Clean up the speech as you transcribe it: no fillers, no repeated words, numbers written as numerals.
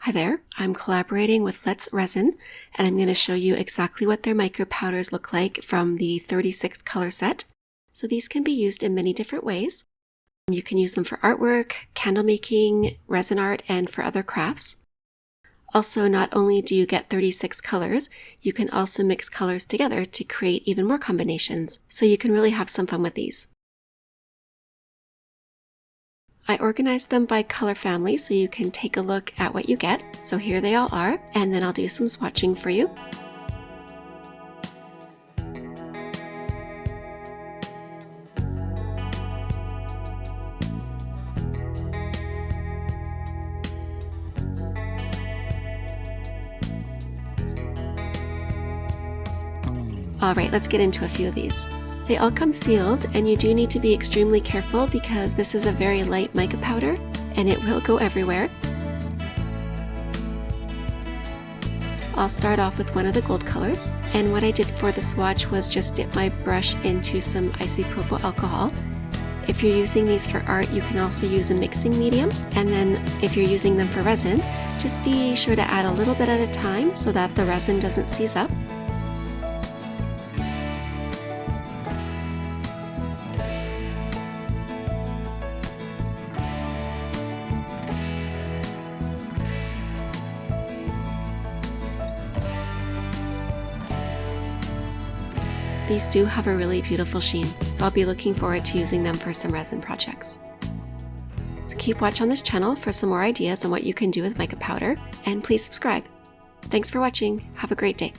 Hi there, I'm collaborating with Let's Resin, and I'm going to show you exactly what their mica powders look like from the 36 color set. So these can be used in many different ways. You can use them for artwork, candle making, resin art, and for other crafts. Also, not only do you get 36 colors, you can also mix colors together to create even more combinations, so you can really have some fun with these. I organized them by color family so you can take a look at what you get. So here they all are, and then I'll do some swatching for you. Alright, let's get into a few of these. They all come sealed, and you do need to be extremely careful because this is a very light mica powder and it will go everywhere. I'll start off with one of the gold colors, and what I did for the swatch was just dip my brush into some isopropyl alcohol. If you're using these for art, you can also use a mixing medium, and then if you're using them for resin, just be sure to add a little bit at a time so that the resin doesn't seize up. These do have a really beautiful sheen, so I'll be looking forward to using them for some resin projects. So keep watch on this channel for some more ideas on what you can do with mica powder, and please subscribe. Thanks for watching. Have a great day.